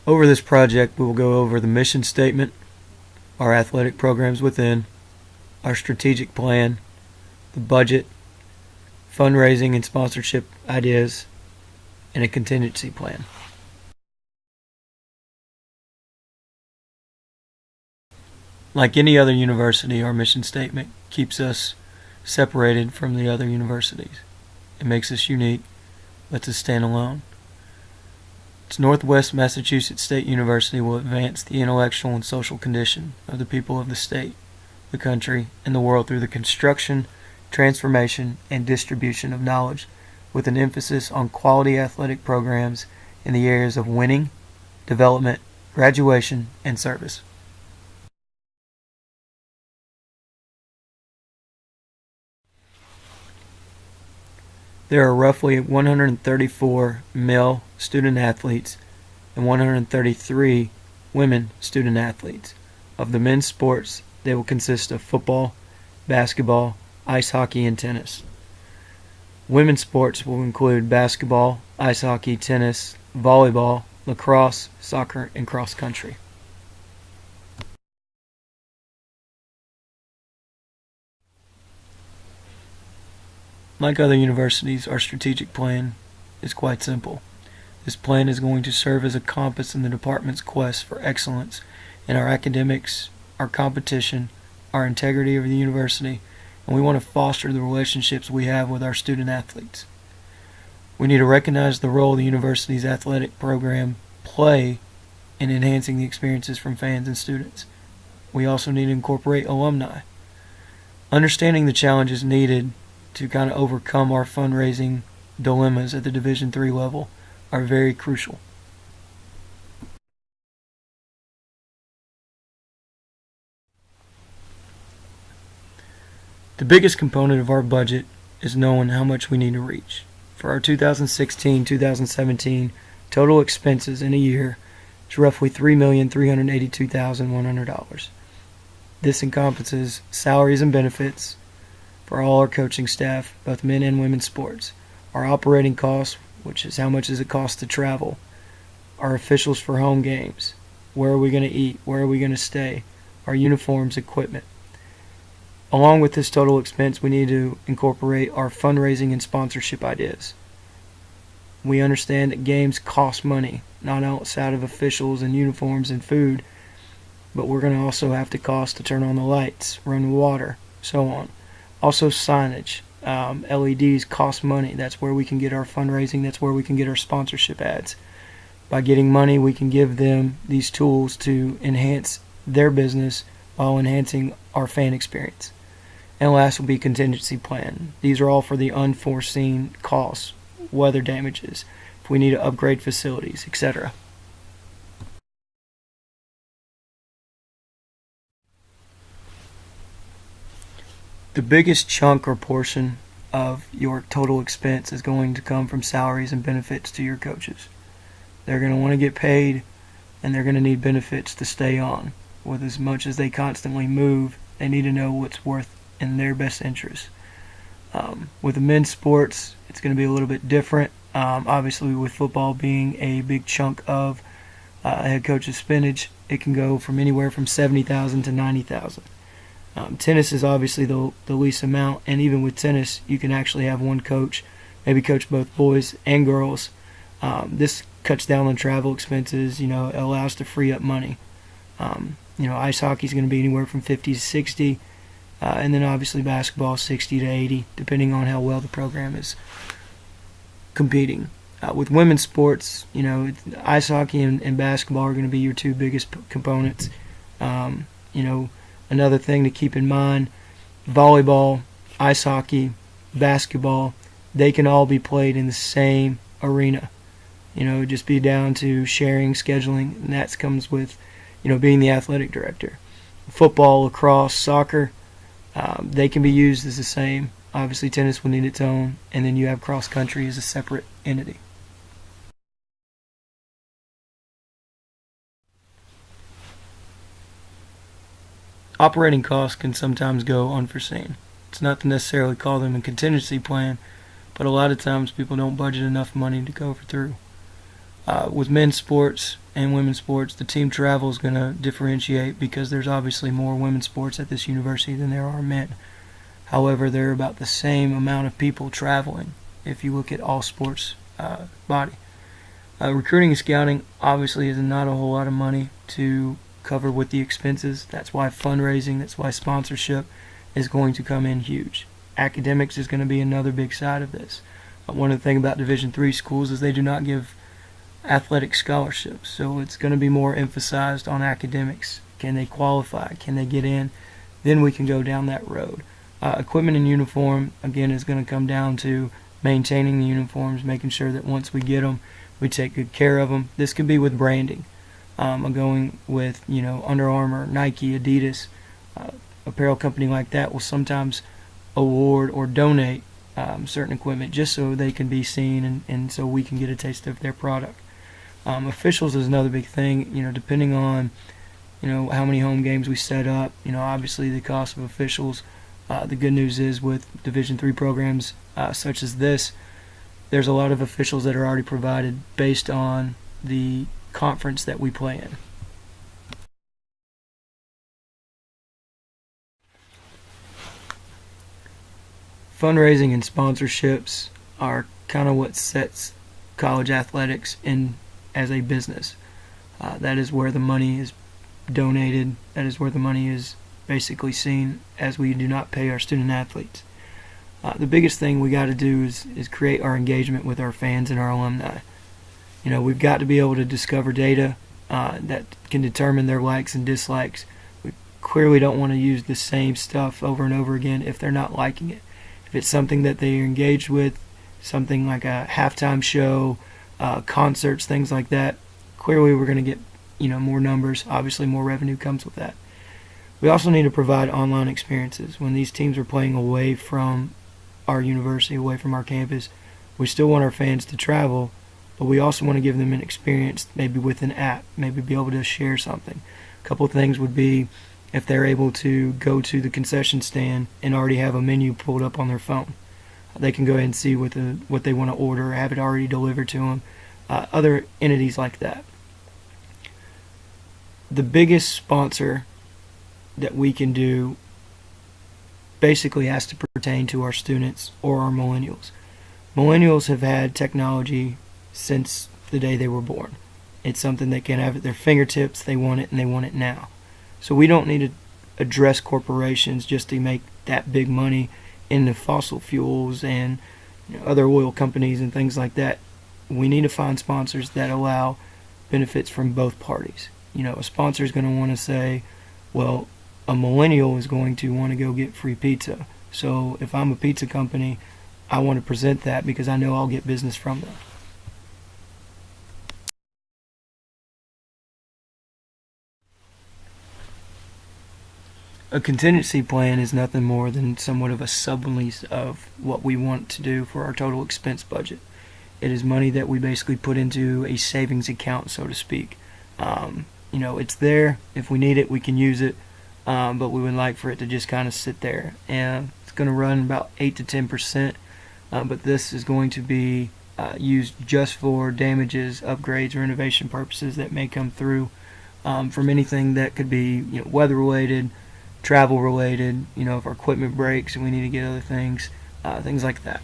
Over this project, we will go over the mission statement, our athletic programs within, our strategic plan, the budget, fundraising and sponsorship ideas, and a contingency plan. Like any other university, our mission statement keeps us separated from the other universities. It makes us unique, lets us stand alone. It's Northwest Massachusetts State University will advance the intellectual and social condition of the people of the state, the country, and the world through the construction, transformation, and distribution of knowledge, with an emphasis on quality athletic programs in the areas of winning, development, graduation, and service. There are roughly 134 male student athletes and 133 women student athletes. Of the men's sports, they will consist of football, basketball, ice hockey, and tennis. Women's sports will include basketball, ice hockey, tennis, volleyball, lacrosse, soccer, and cross country. Like other universities, our strategic plan is quite simple. This plan is going to serve as a compass in the department's quest for excellence in our academics, our competition, our integrity of the university, and we want to foster the relationships we have with our student athletes. We need to recognize the role the university's athletic program play in enhancing the experiences from fans and students. We also need to incorporate alumni. Understanding the challenges needed to kind of overcome our fundraising dilemmas at the Division III level are very crucial. The biggest component of our budget is knowing how much we need to reach. For our 2016-2017 total expenses in a year is roughly $3,382,100. This encompasses salaries and benefits for all our coaching staff, both men and women's sports, our operating costs, which is how much does it cost to travel, our officials for home games, where are we going to eat, where are we going to stay, our uniforms, equipment. Along with this total expense, we need to incorporate our fundraising and sponsorship ideas. We understand that games cost money, not outside of officials and uniforms and food, but we're going to also have to cost to turn on the lights, run water, so on. Also signage, LEDs cost money. That's where we can get our fundraising. That's where we can get our sponsorship ads. By getting money, we can give them these tools to enhance their business while enhancing our fan experience. And last will be contingency plan. These are all for the unforeseen costs, weather damages, if we need to upgrade facilities, etc. The biggest chunk or portion of your total expense is going to come from salaries and benefits to your coaches. They're going to want to get paid, and they're going to need benefits to stay on. With as much as they constantly move, they need to know what's worth in their best interest. With the men's sports, it's going to be a little bit different. Obviously, with football being a big chunk of a head coach's spendage, it can go from anywhere from $70,000 to $90,000. Tennis is obviously the least amount, and even with tennis, you can actually have one coach, maybe coach both boys and girls. This cuts down on travel expenses. It allows to free up money. Ice hockey is going to be anywhere from 50 to 60, and then obviously basketball 60 to 80, depending on how well the program is competing. With women's sports, ice hockey and basketball are going to be your two biggest components. Another thing to keep in mind, volleyball, ice hockey, basketball, they can all be played in the same arena. Just be down to sharing, scheduling, and that comes with, being the athletic director. Football, lacrosse, soccer, they can be used as the same. Obviously, tennis will need its own, and then you have cross country as a separate entity. Operating costs can sometimes go unforeseen. It's not to necessarily call them a contingency plan, but a lot of times people don't budget enough money to go through. With men's sports, and women's sports. The team travel is going to differentiate because there's obviously more women's sports at this university than there are men. However, there are about the same amount of people traveling if you look at all sports body. Recruiting and scouting obviously is not a whole lot of money to cover with the expenses. That's why fundraising, that's why sponsorship is going to come in huge. Academics is going to be another big side of this. One of the things about Division III schools is they do not give athletic scholarships, so it's going to be more emphasized on academics. Can they qualify? Can they get in? Then we can go down that road. Equipment and uniform, again, is going to come down to maintaining the uniforms, making sure that once we get them, we take good care of them. This could be with branding. Going with, Under Armour, Nike, Adidas, apparel company like that will sometimes award or donate certain equipment just so they can be seen and so we can get a taste of their product. Officials is another big thing, depending on, how many home games we set up, obviously the cost of officials. The good news is with Division III programs such as this, there's a lot of officials that are already provided based on the conference that we play in. Fundraising and sponsorships are kind of what sets college athletics in as a business. That is where the money is donated. That is where the money is basically seen, as we do not pay our student athletes. The biggest thing we got to do is create our engagement with our fans and our alumni. We've got to be able to discover data that can determine their likes and dislikes. We clearly don't want to use the same stuff over and over again if they're not liking it. If it's something that they are engaged with, something like a halftime show, concerts, things like that, clearly we're going to get more numbers. Obviously more revenue comes with that. We also need to provide online experiences. When these teams are playing away from our university, away from our campus, we still want our fans to travel, but we also want to give them an experience, maybe with an app, maybe be able to share something. A couple of things would be if they're able to go to the concession stand and already have a menu pulled up on their phone. They can go ahead and see what they want to order, have it already delivered to them. Other entities like that. The biggest sponsor that we can do basically has to pertain to our students or our millennials. Millennials have had technology since the day they were born. It's something they can have at their fingertips. They want it, and they want it now. So we don't need to address corporations just to make that big money in the fossil fuels and other oil companies and things like that. We need to find sponsors that allow benefits from both parties. A sponsor is going to want to say, well, a millennial is going to want to go get free pizza. So if I'm a pizza company, I want to present that because I know I'll get business from them. A contingency plan is nothing more than somewhat of a sublease of what we want to do for our total expense budget. It is money that we basically put into a savings account, so to speak. It's there. If we need it, we can use it, but we would like for it to just kind of sit there. And it's going to run about 8 to 10%, but this is going to be used just for damages, upgrades, or innovation purposes that may come through from anything that could be weather-related, travel related, if our equipment breaks and we need to get other things like that.